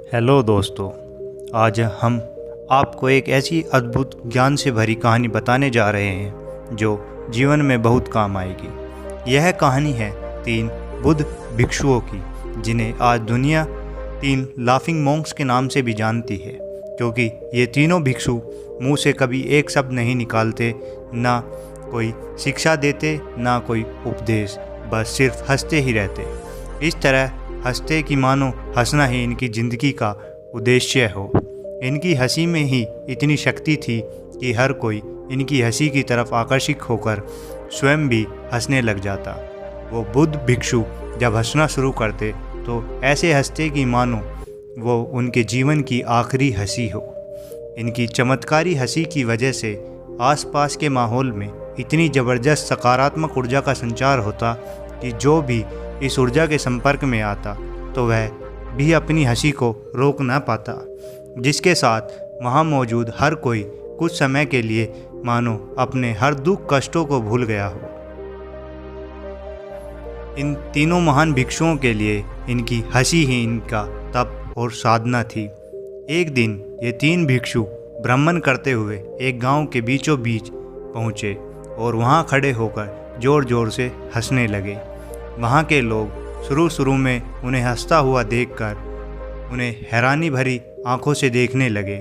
Hello दोस्तों, आज हम आपको एक ऐसी अद्भुत ज्ञान से भरी कहानी बताने जा रहे हैं जो जीवन में बहुत काम आएगी। यह कहानी है 3 बुद्ध भिक्षुओं की, जिन्हें आज दुनिया 3 लाफिंग मॉन्क्स के नाम से भी जानती है, क्योंकि ये तीनों भिक्षु मुंह से कभी एक शब्द नहीं निकालते, ना कोई शिक्षा देते ना कोई उपदेश, बस सिर्फ हंसते ही रहते। इस तरह हंसते कि मानो हंसना ही इनकी ज़िंदगी का उद्देश्य हो। इनकी हंसी में ही इतनी शक्ति थी कि हर कोई इनकी हंसी की तरफ आकर्षित होकर स्वयं भी हंसने लग जाता। वो बुद्ध भिक्षु जब हंसना शुरू करते तो ऐसे हंसते कि मानो वो उनके जीवन की आखिरी हंसी हो। इनकी चमत्कारी हंसी की वजह से आसपास के माहौल में इतनी ज़बरदस्त सकारात्मक ऊर्जा का संचार होता कि जो भी इस ऊर्जा के संपर्क में आता तो वह भी अपनी हंसी को रोक ना पाता, जिसके साथ वहाँ मौजूद हर कोई कुछ समय के लिए मानो अपने हर दुख कष्टों को भूल गया हो। इन तीनों महान भिक्षुओं के लिए इनकी हंसी ही इनका तप और साधना थी। एक दिन ये 3 भिक्षु भ्रमण करते हुए एक गांव के बीचों बीच पहुँचे और वहाँ खड़े होकर ज़ोर ज़ोर से हंसने लगे। वहाँ के लोग शुरू में उन्हें हंसता हुआ देखकर उन्हें हैरानी भरी आंखों से देखने लगे,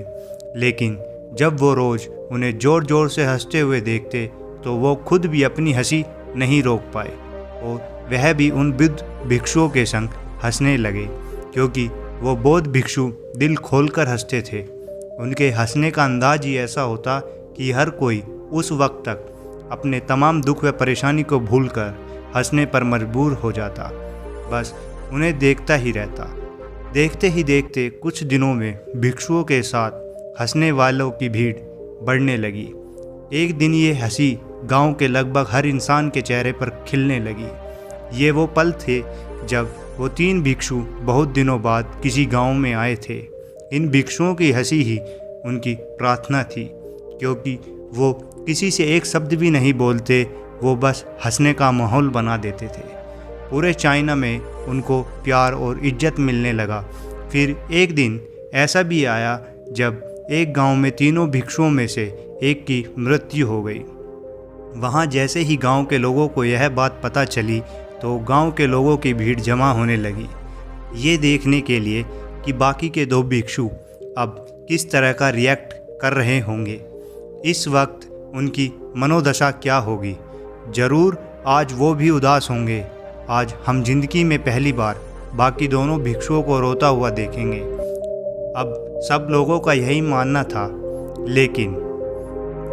लेकिन जब वो रोज़ उन्हें ज़ोर ज़ोर से हंसते हुए देखते तो वो खुद भी अपनी हंसी नहीं रोक पाए और वह भी उन बुद्ध भिक्षुओं के संग हंसने लगे, क्योंकि वो बौद्ध भिक्षु दिल खोलकर हंसते थे। उनके हंसने का अंदाज ही ऐसा होता कि हर कोई उस वक्त तक अपने तमाम दुख व परेशानी को भूलकर हंसने पर मजबूर हो जाता, बस उन्हें देखता ही रहता। देखते ही देखते कुछ दिनों में भिक्षुओं के साथ हंसने वालों की भीड़ बढ़ने लगी। एक दिन ये हंसी गांव के लगभग हर इंसान के चेहरे पर खिलने लगी। ये वो पल थे जब वो 3 भिक्षु बहुत दिनों बाद किसी गांव में आए थे। इन भिक्षुओं की हंसी ही उनकी प्रार्थना थी, क्योंकि वो किसी से एक शब्द भी नहीं बोलते, वो बस हंसने का माहौल बना देते थे। पूरे चाइना में उनको प्यार और इज्जत मिलने लगा। फिर एक दिन ऐसा भी आया जब एक गांव में तीनों भिक्षुओं में से एक की मृत्यु हो गई। वहां जैसे ही गांव के लोगों को यह बात पता चली तो गांव के लोगों की भीड़ जमा होने लगी, ये देखने के लिए कि बाकी के 2 भिक्षु अब किस तरह का रिएक्ट कर रहे होंगे। इस वक्त उनकी मनोदशा क्या होगी। ज़रूर आज वो भी उदास होंगे। आज हम जिंदगी में पहली बार बाकी दोनों भिक्षुओं को रोता हुआ देखेंगे। अब सब लोगों का यही मानना था, लेकिन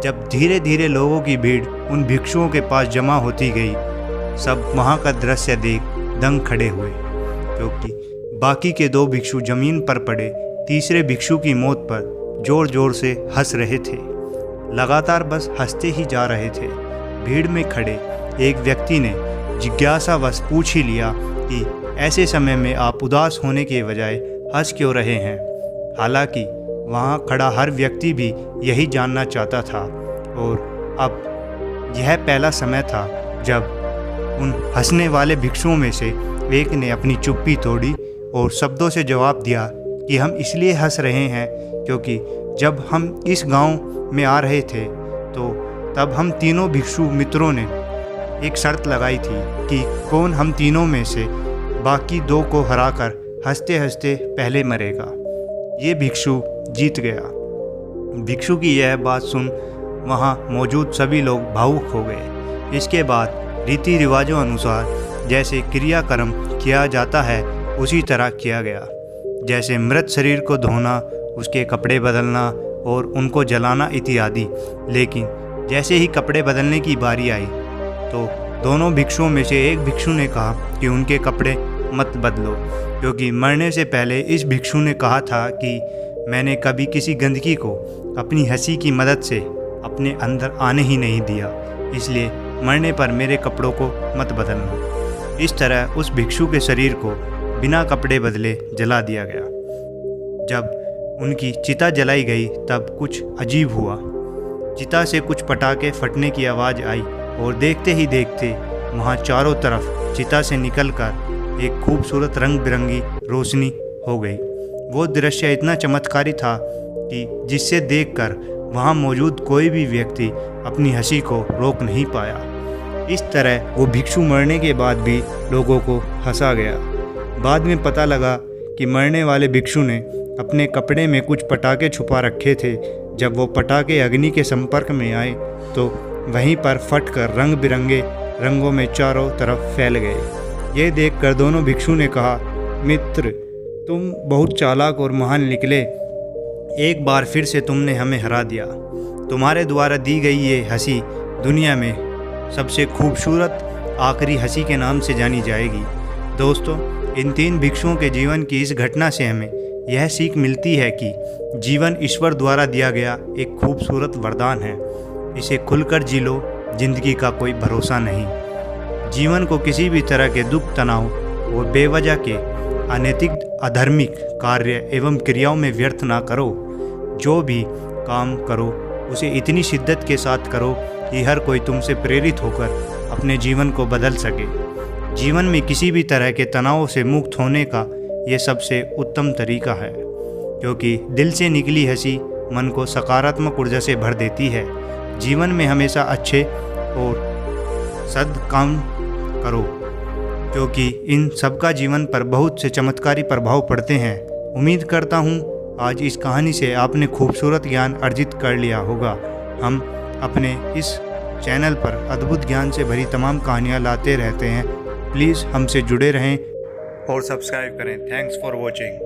जब धीरे धीरे लोगों की भीड़ उन भिक्षुओं के पास जमा होती गई, सब वहाँ का दृश्य देख दंग खड़े हुए, क्योंकि बाकी के 2 भिक्षु जमीन पर पड़े तीसरे भिक्षु की मौत पर ज़ोर ज़ोर से हंस रहे थे। लगातार बस हंसते ही जा रहे थे। भीड़ में खड़े एक व्यक्ति ने जिज्ञासावश पूछ ही लिया कि ऐसे समय में आप उदास होने के बजाय हंस क्यों रहे हैं। हालांकि वहाँ खड़ा हर व्यक्ति भी यही जानना चाहता था, और अब यह पहला समय था जब उन हंसने वाले भिक्षुओं में से एक ने अपनी चुप्पी तोड़ी और शब्दों से जवाब दिया कि हम इसलिए हंस रहे हैं क्योंकि जब हम इस गांव में आ रहे थे तो तब हम तीनों भिक्षु मित्रों ने एक शर्त लगाई थी कि कौन हम तीनों में से बाकी 2 को हराकर हंसते हंसते पहले मरेगा। ये भिक्षु जीत गया। भिक्षु की यह बात सुन वहाँ मौजूद सभी लोग भावुक हो गए। इसके बाद रीति रिवाजों अनुसार जैसे क्रियाक्रम किया जाता है उसी तरह किया गया, जैसे मृत शरीर को धोना, उसके कपड़े बदलना और उनको जलाना इत्यादि। लेकिन जैसे ही कपड़े बदलने की बारी आई तो दोनों भिक्षुओं में से एक भिक्षु ने कहा कि उनके कपड़े मत बदलो, क्योंकि मरने से पहले इस भिक्षु ने कहा था कि मैंने कभी किसी गंदगी को अपनी हंसी की मदद से अपने अंदर आने ही नहीं दिया, इसलिए मरने पर मेरे कपड़ों को मत बदलना। इस तरह उस भिक्षु के शरीर को बिना कपड़े बदले जला दिया गया। जब उनकी चिता जलाई गई तब कुछ अजीब हुआ। चिता से कुछ पटाखे फटने की आवाज़ आई और देखते ही देखते वहाँ चारों तरफ चिता से निकलकर एक खूबसूरत रंग बिरंगी रोशनी हो गई। वो दृश्य इतना चमत्कारी था कि जिससे देखकर वहाँ मौजूद कोई भी व्यक्ति अपनी हंसी को रोक नहीं पाया। इस तरह वो भिक्षु मरने के बाद भी लोगों को हंसा गया। बाद में पता लगा कि मरने वाले भिक्षु ने अपने कपड़े में कुछ पटाखे छुपा रखे थे। जब वो पटाखे अग्नि के संपर्क में आए तो वहीं पर फटकर रंग बिरंगे रंगों में चारों तरफ फैल गए। ये देखकर दोनों भिक्षु ने कहा, मित्र, तुम बहुत चालाक और महान निकले। एक बार फिर से तुमने हमें हरा दिया। तुम्हारे द्वारा दी गई ये हंसी दुनिया में सबसे खूबसूरत आखिरी हंसी के नाम से जानी जाएगी। दोस्तों, इन 3 भिक्षुओं के जीवन की इस घटना से हमें यह सीख मिलती है कि जीवन ईश्वर द्वारा दिया गया एक खूबसूरत वरदान है। इसे खुलकर जी लो, जिंदगी का कोई भरोसा नहीं। जीवन को किसी भी तरह के दुख, तनाव और बेवजह के अनैतिक, अधार्मिक कार्य एवं क्रियाओं में व्यर्थ ना करो। जो भी काम करो उसे इतनी शिद्दत के साथ करो कि हर कोई तुमसे प्रेरित होकर अपने जीवन को बदल सके। जीवन में किसी भी तरह के तनाव से मुक्त होने का ये सबसे उत्तम तरीका है, क्योंकि दिल से निकली हंसी मन को सकारात्मक ऊर्जा से भर देती है। जीवन में हमेशा अच्छे और सद काम करो, क्योंकि इन सबका जीवन पर बहुत से चमत्कारी प्रभाव पड़ते हैं। उम्मीद करता हूँ आज इस कहानी से आपने खूबसूरत ज्ञान अर्जित कर लिया होगा। हम अपने इस चैनल पर अद्भुत ज्ञान से भरी तमाम कहानियाँ लाते रहते हैं। प्लीज़ हमसे जुड़े रहें और सब्सक्राइब करें। Thanks for watching.